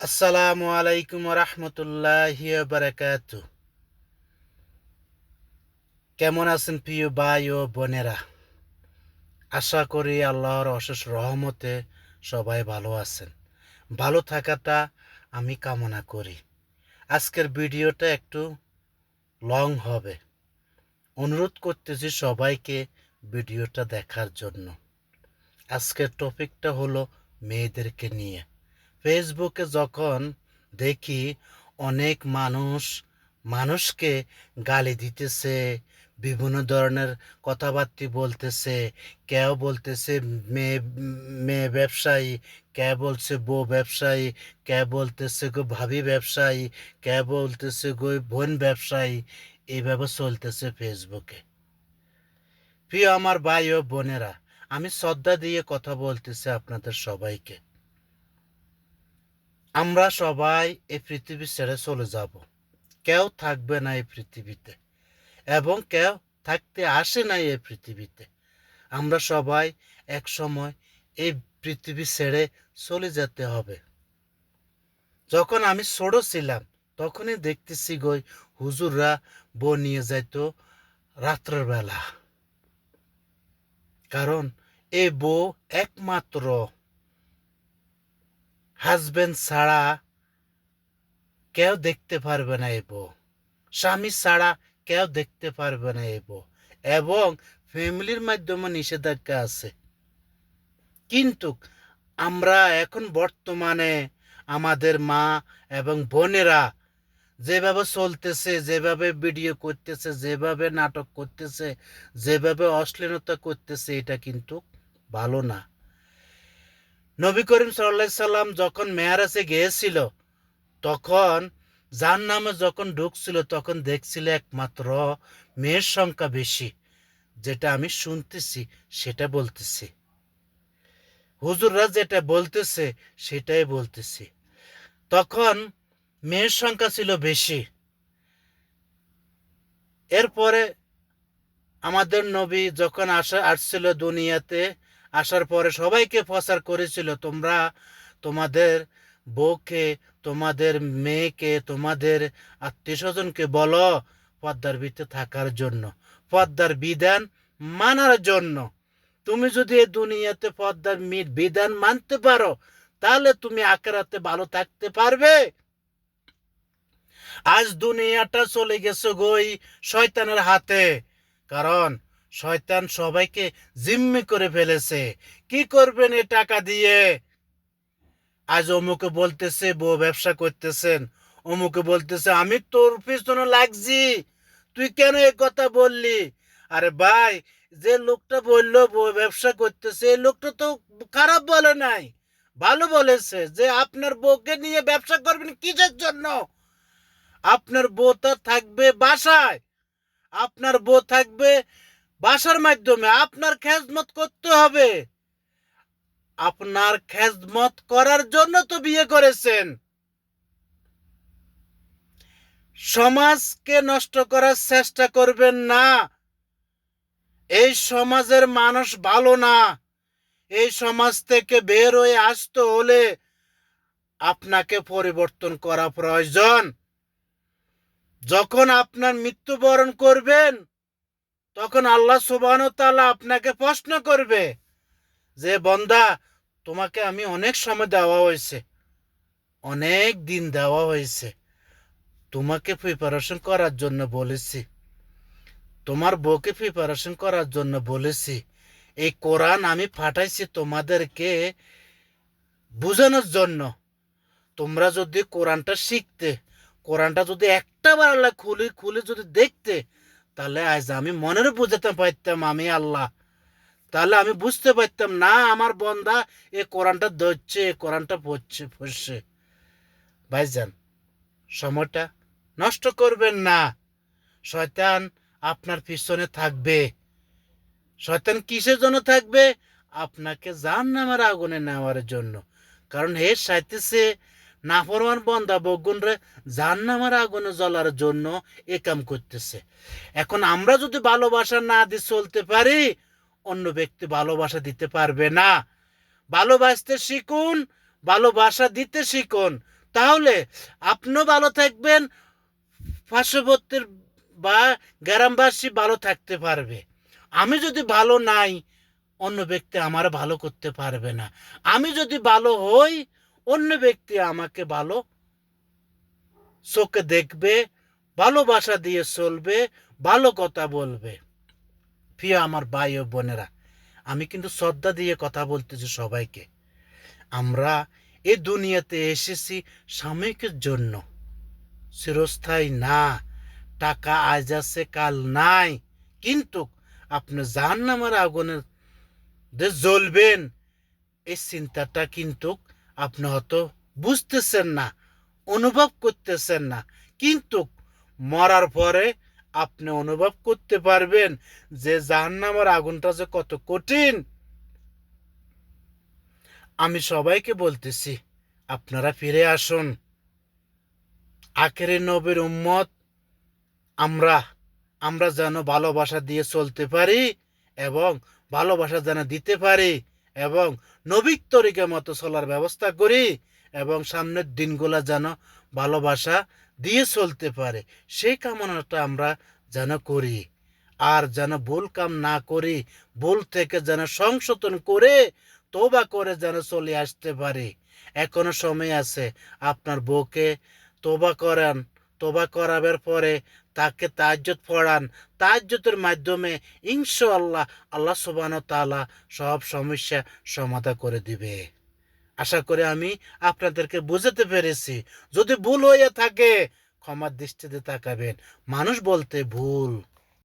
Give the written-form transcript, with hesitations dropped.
আসসালামু আলাইকুম রহমতুল্লাহি বারাকাতু। কেমন আছেন প্রিয় ভাই ও বোনেরা? আশা করি আল্লাহর অশেষ রহমতে সবাই ভালো আছেন। ভালো থাকাটা আমি কামনা করি। আজকের ভিডিওটা একটু লং হবে। অনুরোধ করতেছি সবাইকে ভিডিওটা দেখার জন্য। আজকের টপিকটা হলো মেয়েদেরকে নিয়ে। ফেসবুকে যখন দেখি অনেক মানুষকে গালি দিতেছে, বিভিন্ন ধরনের কথাবার্তা বলতেছে। কেউ বলতেছে মেয়ে মেয়ে ব্যবসায়ী, কে বলছে বউ ব্যবসায়ী, কে বলতেছে গো ভাবি ব্যবসায়ী, কে বলতেছে গো বোন ব্যবসায়ী। এইভাবে চলতেছে ফেসবুকে। প্রিয় আমার ভাই ও বোনেরা, আমি শ্রদ্ধা দিয়ে কথা বলতেছি আপনাদের সবাইকে। আমরা সবাই এই পৃথিবী ছেড়ে চলে যাব। কেউ থাকবে না এই পৃথিবীতে, এবং কেউ থাকতে আসে না এই পৃথিবীতে। আমরা সবাই এক সময় এই পৃথিবী ছেড়ে চলে যেতে হবে। যখন আমি ছোট ছিলাম তখনই দেখতেছি গই হুজুররা বউ নিয়ে যাইতো রাত্রের বেলা। কারণ এই বউ একমাত্র হাজবেন্ড ছাড়া কেউ দেখতে পারবে না এই বউ, স্বামী ছাড়া কেউ দেখতে পারবে না এই বউ। এবং ফ্যামিলির মাধ্যমে নিষেধাজ্ঞা আছে। কিন্তু আমরা এখন বর্তমানে আমাদের মা এবং বোনেরা যেভাবে চলতেছে, যেভাবে ভিডিও করতেছে, যেভাবে নাটক করতেছে, যেভাবে অশ্লীলতা করতেছে, এটা কিন্তু ভালো না। নবী করিম সাল্লাল্লাহু আলাইহি সাল্লাম যখন মেরাজে গিয়েছিল, তখন জাহান্নামে যখন ঢুকছিল তখন দেখছিল একমাত্র মেয়ের সংখ্যা বেশি। যেটা আমি শুনতেছি সেটা বলতেছি, হুজুররা যেটা বলতেছে সেটাই বলতেছি। তখন মেয়ের সংখ্যা ছিল বেশি। এরপরে আমাদের নবী যখন আসছিল দুনিয়াতে, আসার পরে সবাইকে প্রচার করেছিল, তোমরা তোমাদের বউকে, তোমাদের মেয়েকে, তোমাদের আত্মীয় স্বজনকে বলো পর্দার ভিতরে থাকার জন্য, পর্দার বিধান মানার জন্য। তুমি যদি এই দুনিয়াতে পর্দার বিধান মানতে পারো, তাহলে তুমি আখিরাতে ভালো থাকতে পারবে। আজ দুনিয়াটা চলে গেছে গই শয়তানের হাতে। কারণ শয়তান সবাইকে জিম্মি করে ফেলেছে। কি করবেন এ টাকা দিয়ে? আজ অমুকে বলতেছে বউ ব্যবসা করতেছেন, অমুকে বলতেছে আমি তোর পিছনে লাগছি, তুই কেন এ কথা বললি? আরে ভাই, যে লোকটা বললো বউ ব্যবসা করতেছে, এই লোকটা তো খারাপ বলে নাই, ভালো বলেছে যে আপনার বউকে নিয়ে ব্যবসা করবেন কিসের জন্য? আপনার বউ তো থাকবে বাসায়, আপনার বউ থাকবে বাসার মাধ্যমে। আপনার খেজমত করতে হবে। আপনার খেজমত করার জন্য তো বিয়ে করেছেন। সমাজকে নষ্ট করার চেষ্টা করবেন না। এই সমাজের মানুষ ভালো না। এই সমাজ থেকে বের হয়ে আসতে হলে আপনাকে পরিবর্তন করা প্রয়োজন। যখন আপনার মৃত্যুবরণ করবেন, তখন আল্লাহ সুবহানাহু ওয়া তাআলা আপনাকে প্রশ্ন করবে যে বান্দা, তোমাকে আমি অনেক সময় দেওয়া হয়েছে, অনেক দিন দেওয়া হয়েছে, তোমাকে প্রিপারেশন করার জন্য বলেছি, তোমার বউকে প্রিপারেশন করার জন্য বলেছি। এই কোরআন আমি পাঠাইছি তোমাদেরকে বোঝানোর জন্য। তোমরা যদি কোরআনটা শিখতে, কোরআনটা যদি একটা বার আল্লাহ খুলে খুলে যদি দেখতে, তাহলে আজ আমি মনের বুঝাতে পারতাম আমি আল্লাহ। তাহলে আমি বুঝতে পারতাম না আমার বন্দা এ কোরআনটা ধরছে, এ কোরআনটা পড়ছে। ভাইজান, সময়টা নষ্ট করবেন না। শয়তান আপনার পিছনে থাকবে। শয়তান কিসের জন্য থাকবে? আপনাকে জাহান্নামের আগুনে নেওয়ার জন্য। কারণ হে চাইতেছে নাফরমান বান্দা বগুনরে জাহান্নামের আগুনে জ্বলার জন্য এ কাম করতেছে। এখন আমরা যদি ভালোবাসা না দিয়ে চলতে পারি, অন্য ব্যক্তি ভালোবাসা দিতে পারবে না। ভালোবাসতে শিখুন, ভালোবাসা দিতে শিখুন। তাহলে আপনিও ভালো থাকবেন, পার্শ্ববর্তীর বা গ্রামবাসী ভালো থাকতে পারবে। আমি যদি ভালো নাই, অন্য ব্যক্তি আমার ভালো করতে পারবে না। আমি যদি ভালো হই, অন্য ব্যক্তি আমাকে ভালো চোখে দেখবে, ভালোবাসা দিয়ে চলবে, ভালো কথা বলবে। প্রিয় আমার ভাই ও বোনেরা, আমি কিন্তু শ্রদ্ধা দিয়ে কথা বলতেছি সবাইকে। আমরা এই দুনিয়াতে এসেছি সাময়িকের জন্য, চিরস্থায়ী না। টাকা আজ আছে কাল নাই, কিন্তু আপনি জাহান্নামের আগুনের জ্বলবেন, এই চিন্তাটা কিন্তু আপনি হয়তো বুঝতেছেন না, অনুভব করতেছেন না, কিন্তু মরার পরে আপনি অনুভব করতে পারবেন যে জাহান্নামের আগুনটা যে কত কঠিন। আমি সবাইকে বলতেছি, আপনারা ফিরে আসুন। আখেরি নবীর উম্মত আমরা আমরা যেন ভালোবাসা দিয়ে চলতে পারি এবং ভালোবাসা যেন দিতে পারি এবং নবীর তরিকার মতো চলার ব্যবস্থা করি এবং সামনের দিনগুলা যেন ভালোবাসা দিয়ে চলতে পারে, সেই কামনাটা আমরা যেন করি। আর যেন ভুল কাম না করি, ভুল থেকে যেন সংশোধন করে তওবা করে যেন চলে আসতে পারি। এখনো সময় আছে। আপনার বউকে তওবা করান, তওবা করাবার পরে তাকে তাহাজ্জুদ পড়ান। তাহাজ্জুদের মাধ্যমে ইনশাআল্লাহ আল্লাহ সুবহানাহু ওয়া তাআলা সব সমস্যা সমাধান করে দিবে। আশা করি আমি আপনাদেরকে বুঝাতে পেরেছি। যদি ভুল হয়ে থাকে ক্ষমার দৃষ্টিতে তাকাবেন। মানুষ বলতে ভুল।